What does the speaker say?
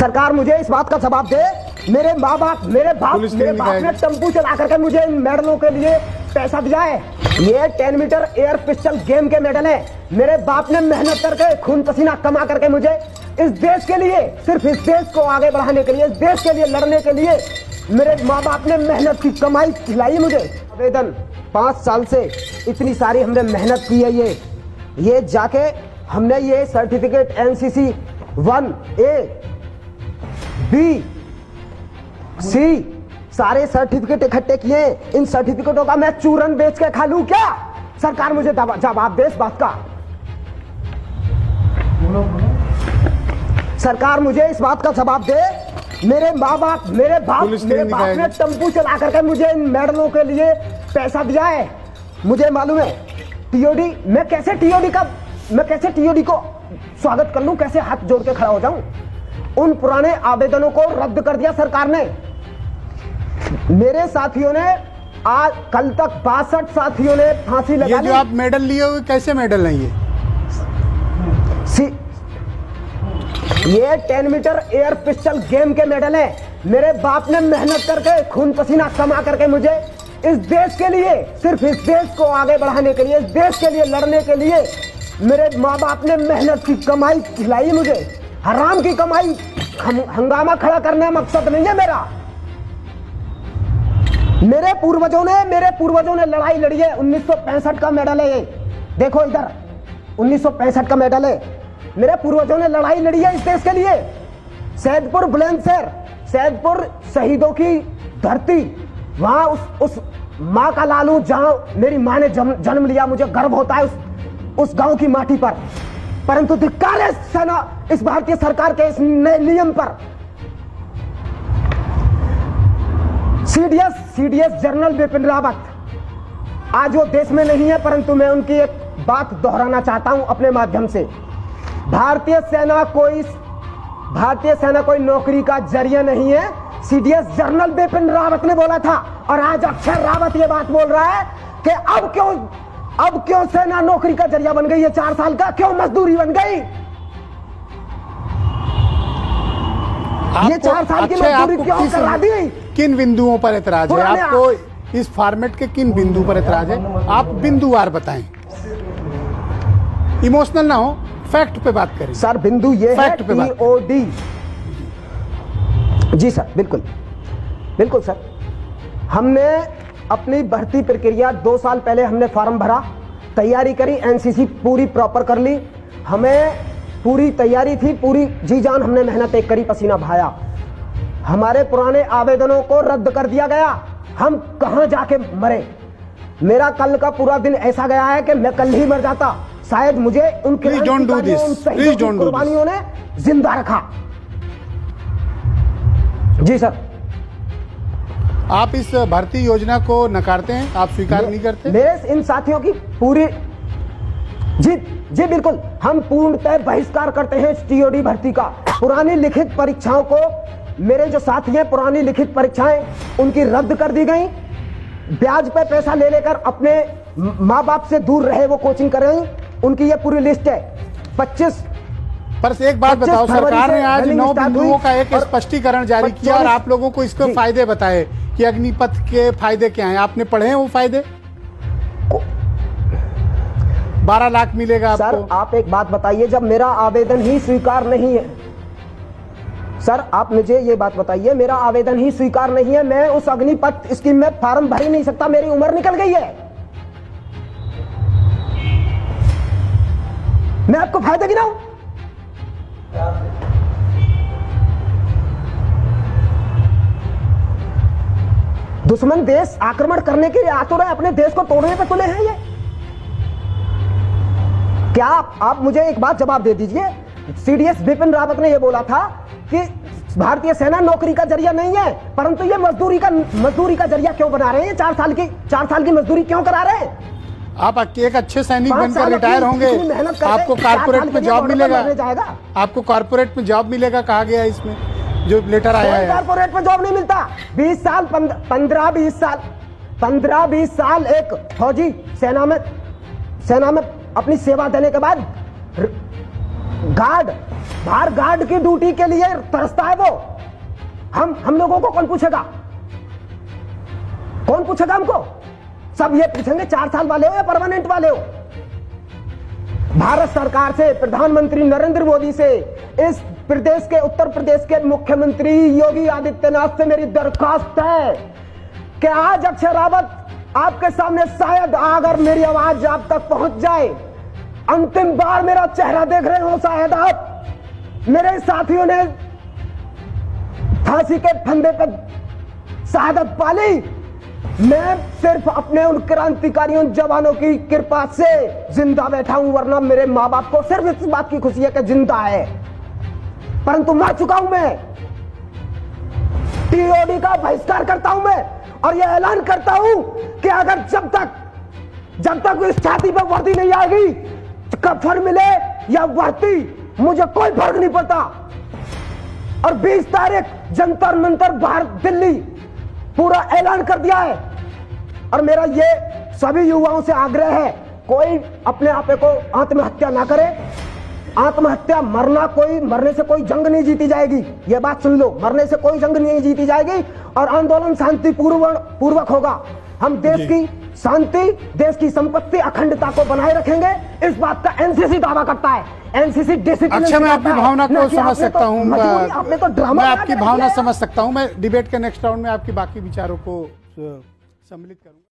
सरकार मुझे इस बात का जवाब दे। मेरे बाप ने टेम्पू चला करके मुझे इन मेडलों के लिए पैसा दिया है। ये 10 मीटर एयर पिस्टल गेम के मेडल है। मेरे बाप ने मेहनत करके खून पसीना कमा करके मुझे इस देश के लिए, सिर्फ इस देश को आगे बढ़ाने के लिए, इस देश के लिए लड़ने के लिए मेरे माँ बाप ने मेहनत की कमाई खिलाई मुझे। आवेदन 5 साल से इतनी सारी हमने मेहनत की है। ये जाके हमने ये certificate NCC 1A B C सारे सर्टिफिकेट इकट्ठे किए। इन सर्टिफिकेटों का मैं चूरन बेच के खा लूं क्या? सरकार मुझे जवाब दे इस बात का। सरकार मुझे इस बात का जवाब दे। मेरे बाप ने टेम्पू चला करके मुझे इन मेडलों के लिए पैसा दिया है। मुझे मालूम है TOD, मैं कैसे TOD को स्वागत कर लूं, कैसे हाथ जोड़ के खड़ा हो जाऊं। उन पुराने आवेदनों को रद्द कर दिया सरकार ने। मेरे साथियों ने आज कल तक 62 साथियों ने फांसी लगा ली। ये जो आप मेडल लिए हुए, कैसे मेडल हैं ये 10 मीटर एयर पिस्टल गेम के मेडल है। मेरे बाप ने मेहनत करके खून पसीना कमा करके मुझे इस देश के लिए, सिर्फ इस देश को आगे बढ़ाने के लिए, इस देश के लिए लड़ने के लिए मेरे माँ बाप ने मेहनत की कमाई खिलाई मुझे। हराम की कमाई, हंगामा खड़ा करना मकसद नहीं है मेरा। मेरे पूर्वजों ने लड़ाई लड़ी है। 1965 का मेडल है ये, देखो इधर 1965 का मेडल है। मेरे पूर्वजों ने लड़ाई लड़ी है इस देश के लिए। सैदपुर बुलंदशहर, सैदपुर शहीदों की धरती, वहां उस माँ का लालू जहां मेरी माँ ने जन्म लिया, मुझे गर्व होता है उस गांव की माटी पर। परंतु धिक्कार है सेना, इस भारतीय सरकार के इस नए नियम पर। CDS जनरल बिपिन रावत आज वो देश में नहीं है, परंतु मैं उनकी एक बात दोहराना चाहता हूं अपने माध्यम से। भारतीय सेना कोई नौकरी का जरिया नहीं है। CDS जनरल बिपिन रावत ने बोला था, और आज अक्षर रावत ये बात बोल रहा है कि अब क्यों सेना नौकरी का जरिया बन गई है? 4 साल का क्यों मजदूरी बन गई? ये 4 साल की मजदूरी क्यों करा दी? किन बिंदुओं पर ऐतराज है आपको? इस फॉर्मेट के किन बिंदु पर ऐतराज है? आप बिंदुवार बताएं, इमोशनल ना हो, फैक्ट पे बात करें। सर बिंदु ये है TOD। जी सर, बिल्कुल सर। हमने अपनी भर्ती प्रक्रिया 2 साल पहले हमने फॉर्म भरा, तैयारी करी, NCC पूरी प्रॉपर कर ली। हमें पूरी तैयारी थी, पूरी जी जान हमने मेहनत एक करी, पसीना बहाया। हमारे पुराने आवेदनों को रद्द कर दिया गया। हम कहां जाके मरे? मेरा कल का पूरा दिन ऐसा गया है कि मैं कल ही मर जाता। शायद मुझे उनके कुर्बानियों ने जिंदा रखा। जी सर। आप इस भर्ती योजना को नकारते हैं, आप स्वीकार नहीं करते? मेरे इन साथियों की पूरी जी बिल्कुल, हम पूर्णतः बहिष्कार करते हैं इस TOD भर्ती का। पुरानी लिखित परीक्षाओं को, मेरे जो साथी हैं, पुरानी लिखित परीक्षाएं उनकी रद्द कर दी गई। ब्याज पे पैसा ले लेकर अपने माँ बाप से दूर रहे वो कोचिंग कर रहे हैं, उनकी ये पूरी लिस्ट है। 25 पर एक बात बताओ, सरकार ने आज 9 बिंदुओं का एक स्पष्टीकरण जारी किया और आप लोगों को इसके फायदे बताए कि अग्निपथ के फायदे क्या हैं। आपने पढ़े हैं वो फायदे? 12 लाख मिलेगा आपको। सर आप एक बात बताइए, जब मेरा आवेदन ही स्वीकार नहीं है, सर आप मुझे ये बात बताइए, मेरा आवेदन ही स्वीकार नहीं है, मैं उस अग्निपथ स्कीम में फॉर्म भर ही नहीं सकता, मेरी उम्र निकल गई है। मैं आपको फायदा गिनाऊं? दुश्मन देश आक्रमण करने के लिए आ तो रहे, अपने देश को तोड़ने पे तुले हैं ये। क्या आप मुझे एक बात जवाब दे दीजिए। CDS बिपिन रावत ने यह बोला था कि भारतीय सेना नौकरी का जरिया नहीं है, परंतु ये मजदूरी का जरिया क्यों बना रहे हैं? 4 साल की मजदूरी क्यों करा रहे हैं? आप एक अच्छे सैनिक बनकर रिटायर होंगे, आपको कॉर्पोरेट में जॉब मिलेगा, आपको कॉर्पोरेट में जॉब मिलेगा, कहा गया इसमें जो लेटर आया है। कॉर्पोरेट में जॉब नहीं मिलता। 20 साल 15-20 साल एक फौजी सेना में अपनी सेवा देने के बाद गार्ड बाहर गार्ड की ड्यूटी के लिए तरसता है वो। हम लोगों को कौन पूछेगा? कौन पूछेगा हमको? सब ये पूछेंगे 4 साल वाले हो या परमानेंट वाले हो। भारत सरकार से, प्रधानमंत्री नरेंद्र मोदी से, इस प्रदेश के, उत्तर प्रदेश के मुख्यमंत्री योगी आदित्यनाथ से मेरी दरखास्त है कि आज अक्षय रावत आपके सामने शायद अगर मेरी आवाज आप तक पहुंच जाए, अंतिम बार मेरा चेहरा देख रहे हो शायद आप। मेरे साथियों ने फांसी के फंदे पर शहादत पाली, मैं सिर्फ अपने उन क्रांतिकारियों जवानों की कृपा से जिंदा बैठा हूं, वरना मेरे मां बाप को सिर्फ इस बात की खुशी है कि जिंदा है, परंतु मर चुका हूं मैं। टीओडी का बहिष्कार करता हूं मैं और यह ऐलान करता हूं कि अगर जब तक इस छाती पर वर्दी नहीं आएगी, कफन मिले या वर्दी, मुझे कोई फर्क नहीं पड़ता। और 20 तारीख जंतर मंतर बाहर दिल्ली पूरा ऐलान कर दिया है। और मेरा ये सभी युवाओं से आग्रह है, कोई अपने आप को आत्महत्या ना करे। आत्महत्या मरने से कोई जंग नहीं जीती जाएगी, ये बात सुन लो। मरने से कोई जंग नहीं जीती जाएगी और आंदोलन शांति पूर्वक होगा। हम देश की शांति, देश की संपत्ति, अखंडता को बनाए रखेंगे, इस बात का एनसीसी दावा करता है। NCC discipline. अच्छा, मैं आपकी भावना को समझ सकता हूँ, आपने तो ड्रामा, मैं आपकी भावना समझ सकता हूँ। मैं डिबेट के नेक्स्ट राउंड में आपकी बाकी विचारों को सम्मिलित करूंगा।